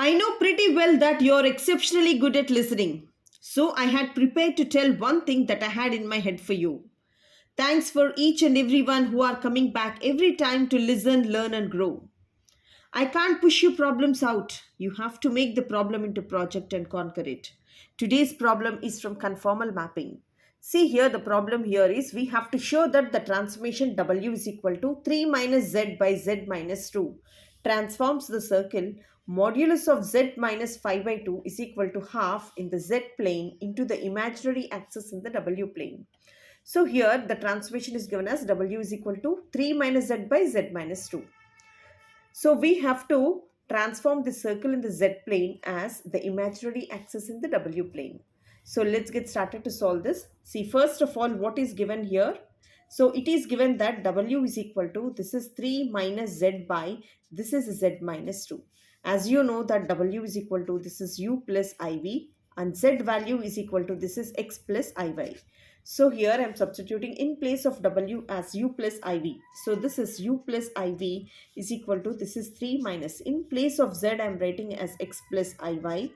I know pretty well that you're exceptionally good at listening. So I had prepared to tell one thing that I had in my head for you. Thanks for each and everyone who are coming back every time to listen, learn, and grow. I can't push your problems out. You have to make the problem into project and conquer it. Today's problem is from conformal mapping. See here, the problem here is we have to show that the transformation W is equal to 3 minus Z by Z minus 2 transforms the circle modulus of Z minus 5 by 2 is equal to half in the Z plane into the imaginary axis in the W plane. So here the transformation is given as W is equal to 3 minus Z by Z minus 2. So we have to transform the circle in the Z plane as the imaginary axis in the W plane. So let's get started to solve this. See, first of all, what is given here? So it is given that W is equal to, this is 3 minus Z by, this is Z minus 2. As you know that W is equal to, this is U plus IV, and Z value is equal to, this is X plus IY. So here I am substituting in place of W as U plus IV. So this is U plus IV is equal to, this is 3 minus, in place of Z I am writing as X plus IY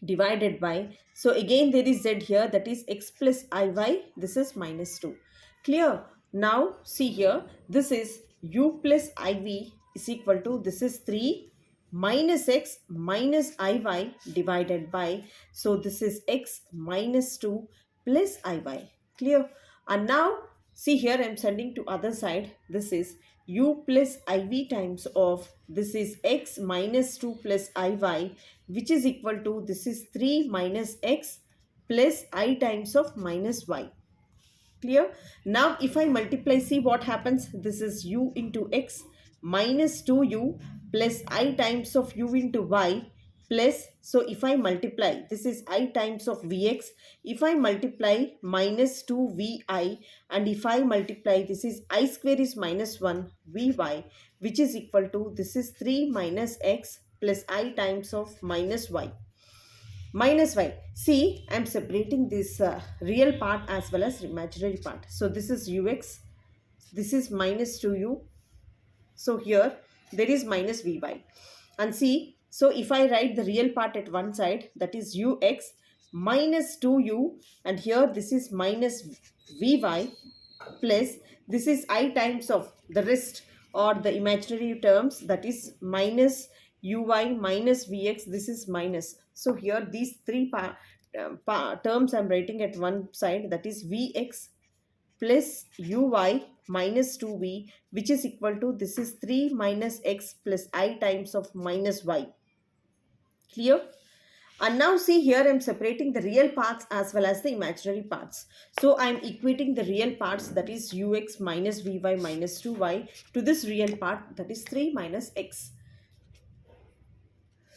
divided by, so again there is Z here, that is X plus IY, this is minus 2. Clear? Now see here, this is U plus IV is equal to, this is 3 minus X minus IY divided by, so this is X minus 2 plus IY. Clear? And now see here I am sending to other side, this is U plus IV times of, this is X minus 2 plus IY, which is equal to, this is 3 minus X plus I times of minus Y. Clear? Now if I multiply, see what happens. This is U into X minus 2U plus I times of U into Y plus, so if I multiply, this is I times of Vx. If I multiply minus 2Vi, and if I multiply, this is I square is minus 1 Vy, which is equal to, this is 3 minus X plus I times of minus Y. Minus Y. See, I am separating this real part as well as imaginary part. So this is Ux, this is minus 2U. So here there is minus Vy. And see, so if I write the real part at one side, that is Ux minus 2U, and here this is minus Vy plus, this is I times of the rest or the imaginary terms, that is minus Uy minus Vx, this is minus. So here these three terms I am writing at one side, that is Vx plus Uy minus 2v, which is equal to, this is 3 minus X plus I times of minus Y. Clear? And now see here I am separating the real parts as well as the imaginary parts. So I am equating the real parts, that is Ux minus Vy minus 2y, to this real part, that is 3 minus X.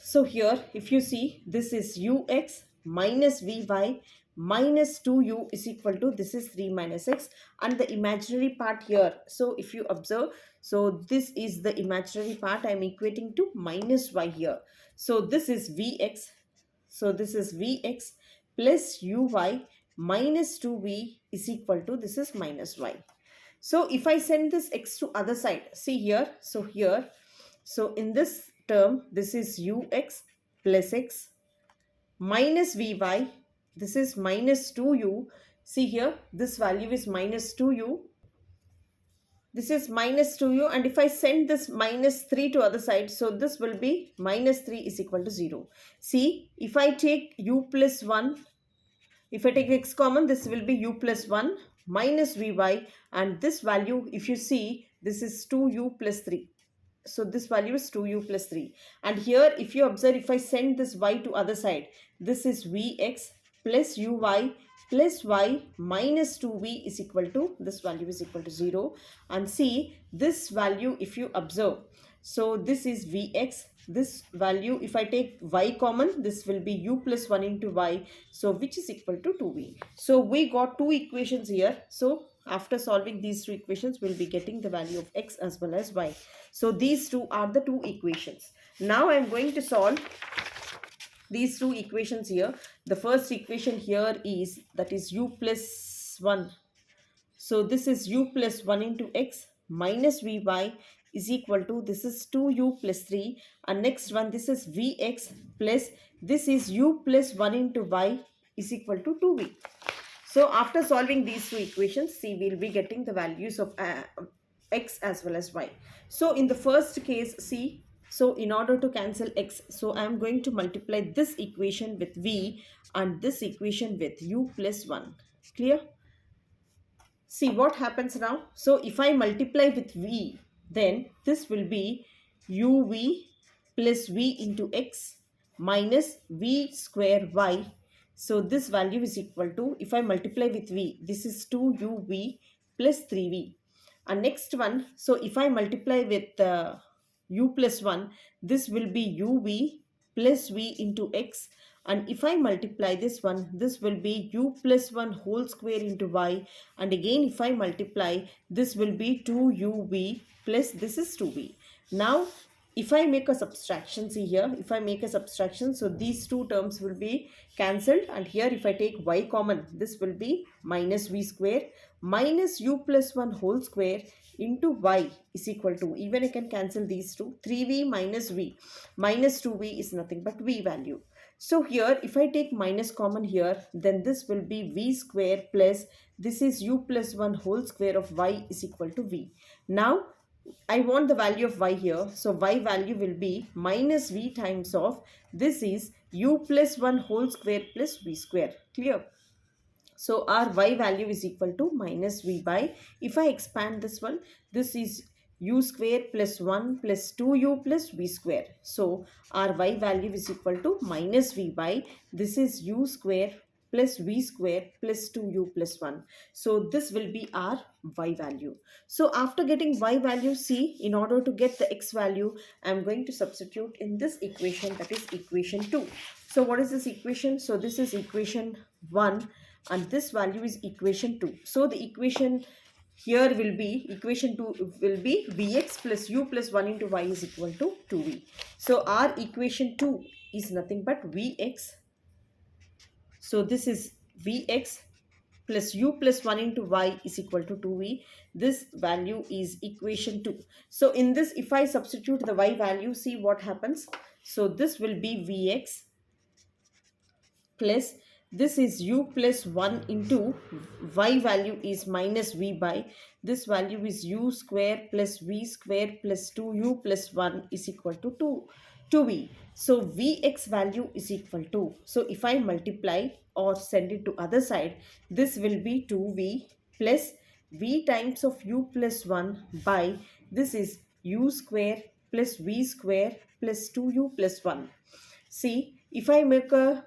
So here if you see, this is Ux minus Vy minus 2U is equal to, this is 3 minus X, and the imaginary part here. So if you observe, so this is the imaginary part I am equating to minus Y here. So this is Vx. So this is Vx plus Uy minus 2V is equal to, this is minus Y. So if I send this X to other side, see here, so here, so in this term, this is Ux plus X minus Vy, this is minus 2U. See here, this value is minus 2U. This is minus 2U, and if I send this minus 3 to other side, so this will be minus 3 is equal to 0. See, if I take U plus 1, if I take X common, this will be U plus 1 minus Vy, and this value, if you see, this is 2U plus 3. So this value is 2U plus 3. And here, if you observe, if I send this Y to other side, this is Vx plus Uy plus Y minus 2V is equal to, this value is equal to 0. And see, this value, if you observe, so this is Vx, this value, if I take Y common, this will be U plus 1 into Y, so which is equal to 2V. So we got two equations here. So after solving these two equations, we'll be getting the value of X as well as Y. So these two are the two equations. Now I'm going to solve these two equations here. The first equation here is, that is U plus 1. So this is U plus 1 into X minus Vy is equal to, this is 2u plus 3, and next one, this is vx plus, this is u plus 1 into y is equal to 2v. So after solving these two equations, see, we'll be getting the values of x as well as y. So in the first case, see, so in order to cancel x, so I am going to multiply this equation with v and this equation with u plus 1. Clear? See what happens now. So if I multiply with v, then this will be uv plus v into x minus v square y. So this value is equal to, if I multiply with v, this is 2uv plus 3v. And next one, so if I multiply with u plus 1, this will be uv plus v into x, and if I multiply this one, this will be u plus 1 whole square into y, and again if I multiply, this will be 2uv plus this is 2v. Now if I make a subtraction, see here, if I make a subtraction, so these two terms will be cancelled, and here if I take y common, this will be minus v square minus u plus 1 whole square into y is equal to, even I can cancel these two, 3v minus v, minus 2v is nothing but v value. So here if I take minus common here, then this will be v square plus, this is u plus 1 whole square of y is equal to v. Now I want the value of y here, so y value will be minus v times of, this is u plus 1 whole square plus v square. Clear? So our y value is equal to minus v by, if I expand this one, this is u square plus 1 plus 2u plus v square. So our y value is equal to minus v by, this is u square plus v square plus 2u plus 1. So this will be our y value. So after getting y value, see, in order to get the x value, I am going to substitute in this equation, that is equation 2. So what is this equation? So this is equation 1 and this value is equation 2. So the equation here will be, equation 2 will be vx plus u plus 1 into y is equal to 2v. So our equation 2 is nothing but vx. So this is vx plus u plus 1 into y is equal to 2v. This value is equation 2. So in this, if I substitute the y value, see what happens. So this will be vx plus, this is u plus 1 into y value is minus v by, this value is u square plus v square plus 2u plus 1 is equal to 2v. So vx value is equal to, so if I multiply or send it to other side, this will be 2v plus v times of u plus 1 by, this is u square plus v square plus 2u plus 1. See, if I make a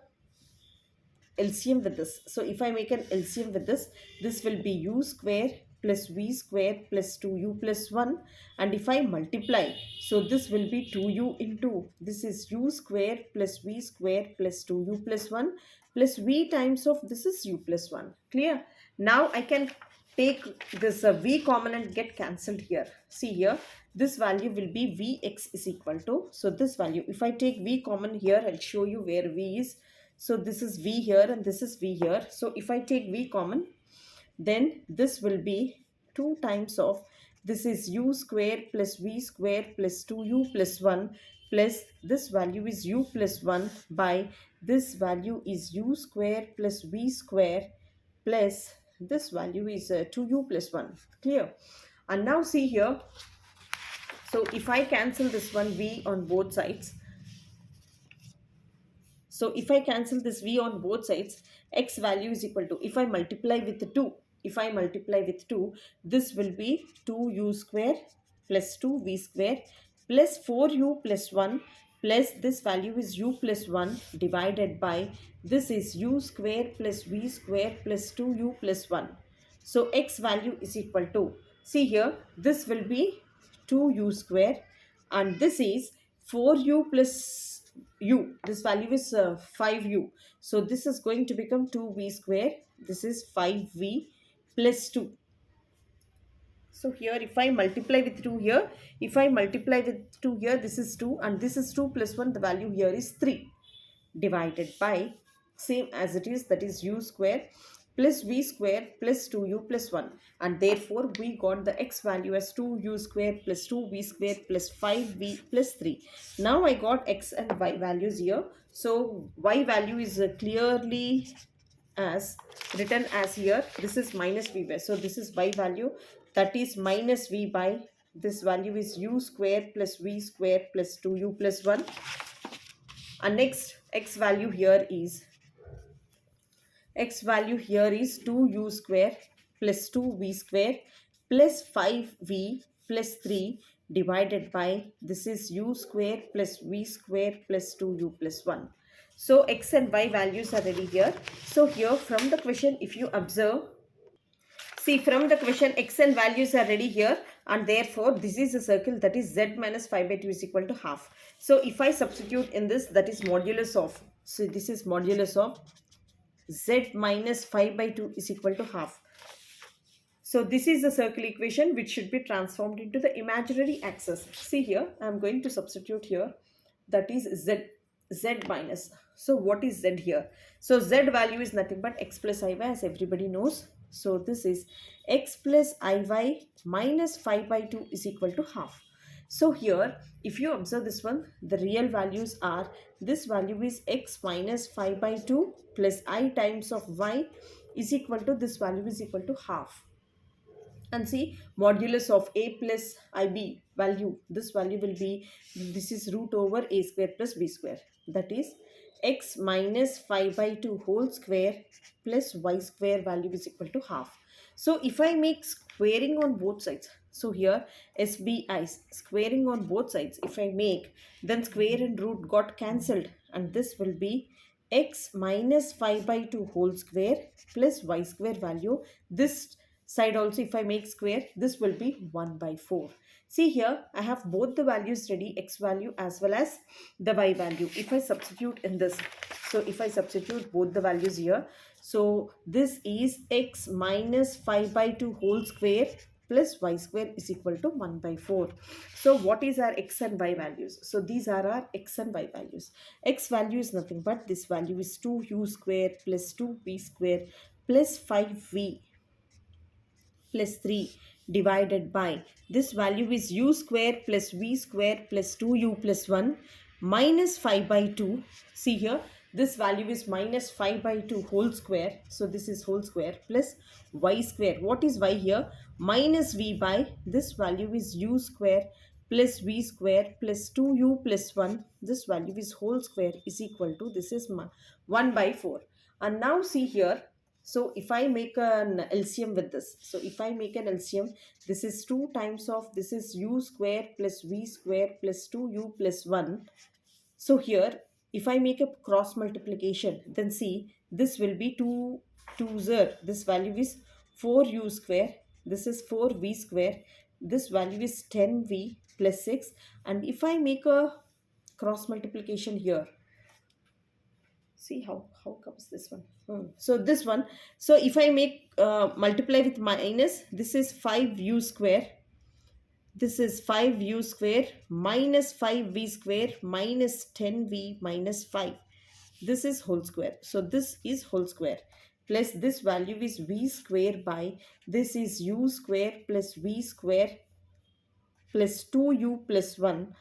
LCM with this, so if I make an LCM with this, this will be u square plus v square plus 2u plus 1, and if I multiply, so this will be 2u into, this is u square plus v square plus 2u plus 1 plus v times of, this is u plus 1. Clear? Now I can take this v common and get cancelled here. See here, this value will be vx is equal to, so this value, if I take v common here, I'll show you where v is. So this is v here and this is v here. So if I take v common, then this will be 2 times of, this is u square plus v square plus 2u plus 1 plus this value is u plus 1 by, this value is u square plus v square plus this value is 2u plus 1. Clear? And now see here, so if I cancel this one v on both sides, so if I cancel this v on both sides, x value is equal to, if I multiply with 2, if I multiply with 2, this will be 2u square plus 2v square plus 4u plus 1 plus this value is u plus 1 divided by, this is u square plus v square plus 2u plus 1. So x value is equal to, see here, this will be 2u square and this is 4u plus u, this value is 5u. So this is going to become 2v square, this is 5v plus 2. So here if I multiply with 2 here, if I multiply with 2 here, this is 2 and this is 2 plus 1, the value here is 3 divided by, same as it is, that is u square plus v square plus 2u plus 1, and therefore we got the x value as 2u square plus 2v square plus 5v plus 3. Now I got x and y values here. So y value is clearly as written as here, this is minus v by, so this is y value, that is minus v by, this value is u square plus v square plus 2u plus 1. And next x value here is 2u square plus 2v square plus 5v plus 3 divided by, this is u square plus v square plus 2u plus 1. So x and y values are ready here. So here from the question, if you observe, see from the question x and values are ready here, and therefore this is a circle, that is z minus 5 by 2 is equal to half. So if I substitute in this, that is modulus of, so this is modulus of z minus 5 by 2 is equal to half. So this is the circle equation which should be transformed into the imaginary axis. See here, I am going to substitute here, that is z minus. So what is z here? So z value is nothing but x plus iy, as everybody knows. So this is x plus iy minus 5 by 2 is equal to half. So here, if you observe this one, the real values are, this value is x minus 5 by 2 plus I times of y is equal to, this value is equal to half. And see, modulus of a plus ib value, this value will be, this is root over a square plus b square, that is x minus 5 by 2 whole square plus y square value is equal to half. So if I make squaring on both sides, so here SBI, squaring on both sides, if I make, then square and root got cancelled, and this will be x minus 5 by 2 whole square plus y square value. This side also, if I make square, this will be 1 by 4. See here, I have both the values ready, x value as well as the y value. If I substitute in this, so if I substitute both the values here, so this is x minus 5 by 2 whole square plus y square is equal to 1 by 4. So what is our x and y values? So these are our x and y values. X value is nothing but, this value is 2u square plus 2v square plus 5v plus 3 divided by, this value is u square plus v square plus 2u plus 1 minus 5 by 2. See here, this value is minus 5 by 2 whole square. So this is whole square plus y square. What is y here? Minus v by, this value is u square plus v square plus 2u plus 1. This value is whole square is equal to, this is 1 by 4. And now see here, so if I make an LCM with this, so if I make an LCM, this is 2 times of, this is u square plus v square plus 2u plus 1. So here, if I make a cross multiplication, then see, this will be 2 2's, this value is 4u square, this is 4v square, this value is 10v plus 6. And if I make a cross multiplication here, see how comes this one. So this one, so if I make multiply with minus, this is 5u square, this is 5u square minus 5v square minus 10v minus 5, this is whole square. So this is whole square plus this value is v square by, this is u square plus v square plus 2u plus 1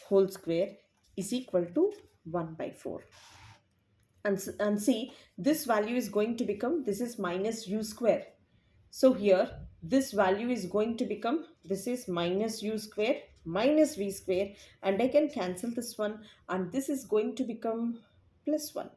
whole square is equal to 1 by 4. And see, this value is going to become, this is minus u square. So here, this value is going to become, this is minus u square minus v square, and I can cancel this one, and this is going to become plus 1.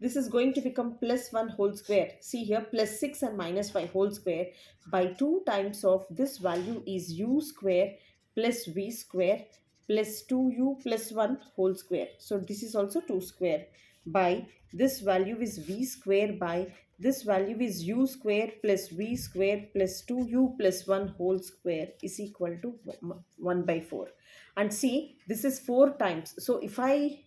This is going to become plus 1 whole square. See here, plus 6 and minus 5 whole square by 2 times of, this value is u square plus v square plus 2u plus 1 whole square. So this is also 2 square by, this value is v square by, this value is u square plus v square plus 2u plus 1 whole square is equal to 1 by 4. And see, this is 4 times. So if I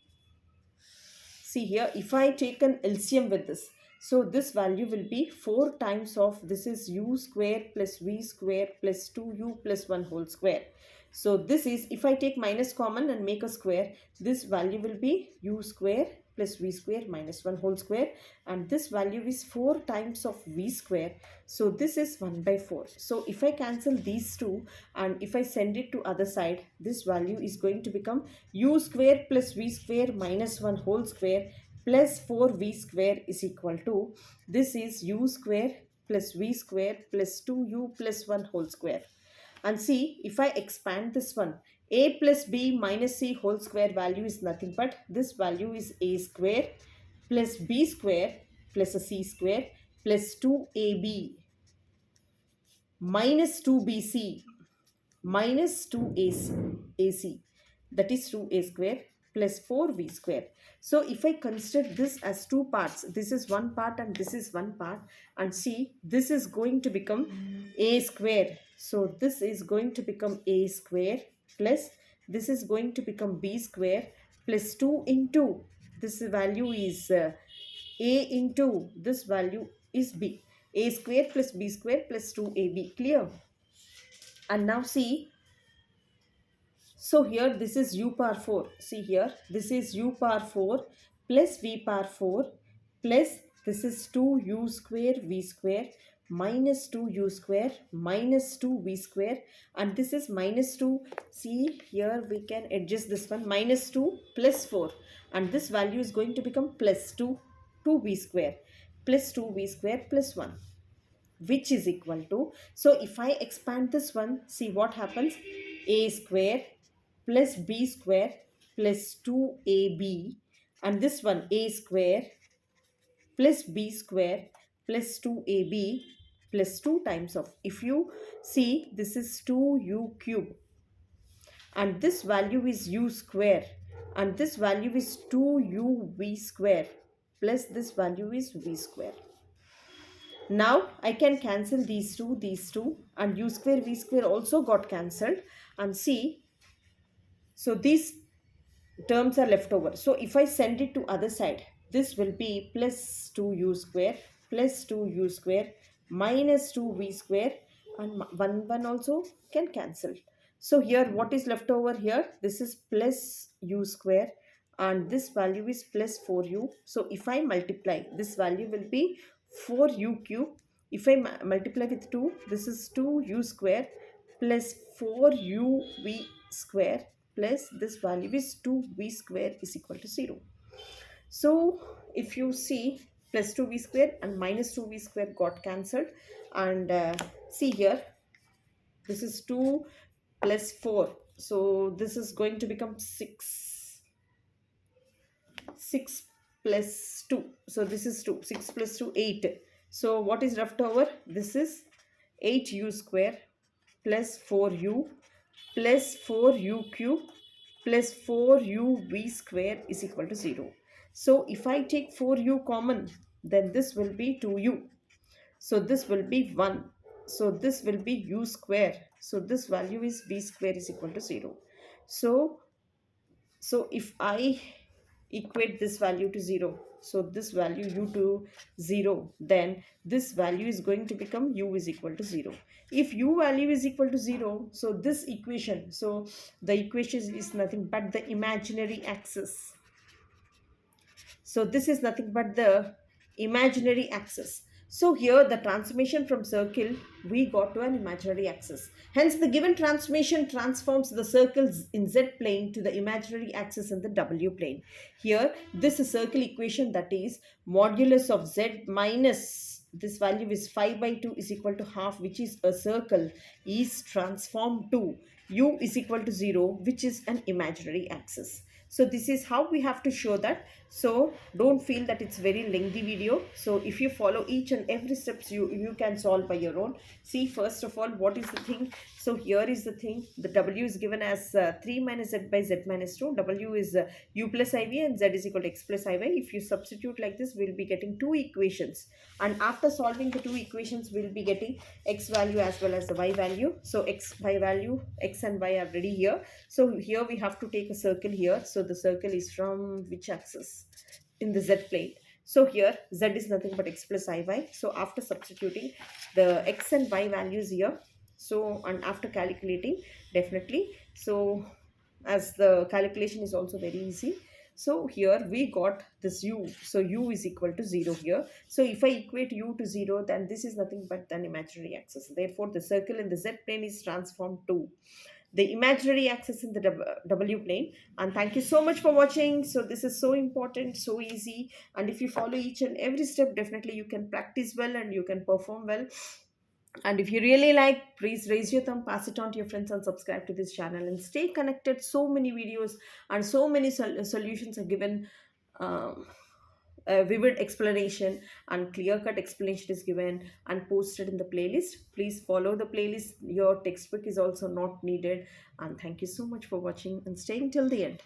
see here, if I take an LCM with this, so this value will be 4 times of, this is u square plus v square plus 2u plus 1 whole square. So this is, if I take minus common and make a square, this value will be u square plus v square minus 1 whole square, and this value is 4 times of v square, so this is 1 by 4. So if I cancel these two and if I send it to other side, this value is going to become u square plus v square minus 1 whole square plus 4v square is equal to, this is u square plus v square plus 2u plus 1 whole square. And see, if I expand this one, a plus b minus c whole square value is nothing but this value is a square plus b square plus a c square plus 2ab minus 2bc minus 2ac, that is 2a square plus 4v square. So if I consider this as two parts, this is one part and this is one part, and see, this is going to become a square. So this is going to become a square plus this is going to become b square plus 2 into this value is a into this value is b. A square plus b square plus 2ab. Clear? And now see, so here this is u power 4. See here, this is u power 4 plus v power 4 plus this is 2u square v square minus 2u square minus 2v square, and this is minus 2. See here, we can adjust this one, minus 2 plus 4, and this value is going to become plus 2 2v square plus 2v square plus 1, which is equal to, so if I expand this one, see what happens, a square plus b square plus 2ab, and this one a square plus b square plus 2ab plus 2 times of, if you see, this is 2u cube and this value is u square and this value is 2uv square plus this value is v square. Now I can cancel these two, and u square v square also got cancelled, and see, so these terms are left over. So if I send it to other side, this will be plus 2u square plus 2u square minus 2v square, and 1 also can cancel. So here what is left over here? This is plus u square and this value is plus 4u. So if I multiply, this value will be 4u cube. If I multiply with 2, this is 2u square plus 4uv square plus this value is 2v square is equal to 0. So if you see, plus 2v square and minus 2v square got cancelled, and see here, this is 2 plus 4, so this is going to become 6 plus 2, so this is 2, 6 plus 2 8. So what is left over? This is 8u square plus 4u plus 4u cube plus 4uv square is equal to 0. So if I take 4u common, then this will be 2u. So this will be 1. So this will be u square. So this value is v square is equal to 0. So if I equate this value to 0, so this value u to 0, then this value is going to become u is equal to 0. If u value is equal to 0, so this equation, so the equation is nothing but the imaginary axis. So this is nothing but the imaginary axis. So here the transformation from circle we got to an imaginary axis. Hence the given transformation transforms the circles in z plane to the imaginary axis in the w plane. Here this is circle equation, that is modulus of z minus this value is 5 by 2 is equal to half, which is a circle, is transformed to u is equal to 0, which is an imaginary axis. So this is how we have to show that. So don't feel that it's very lengthy video. So if you follow each and every steps, you can solve by your own. See, first of all, what is the thing? So here is the thing. The w is given as 3 minus z by z minus 2. W is u plus iv and z is equal to x plus iy. If you substitute like this, we'll be getting two equations. And after solving the two equations, we'll be getting x value as well as the y value. So x, y value, x and y are ready here. So here we have to take a circle here. So the circle is from which axis? In the z plane. So here z is nothing but x plus iy. So after substituting the x and y values here, so and after calculating, definitely, so as the calculation is also very easy, So here we got this u. So u is equal to 0 here. So if I equate u to 0, then this is nothing but an imaginary axis. Therefore, the circle in the z plane is transformed to the imaginary axis in the w plane. And thank you so much for watching. So this is so important, so easy, and if you follow each and every step, definitely you can practice well and you can perform well. And if you really like, please raise your thumb, pass it on to your friends, and subscribe to this channel and stay connected. So many videos and so many solutions are given. um, a vivid explanation and clear cut explanation is given and posted in the playlist. Please follow the playlist. Your textbook is also not needed. And thank you so much for watching and staying till the end.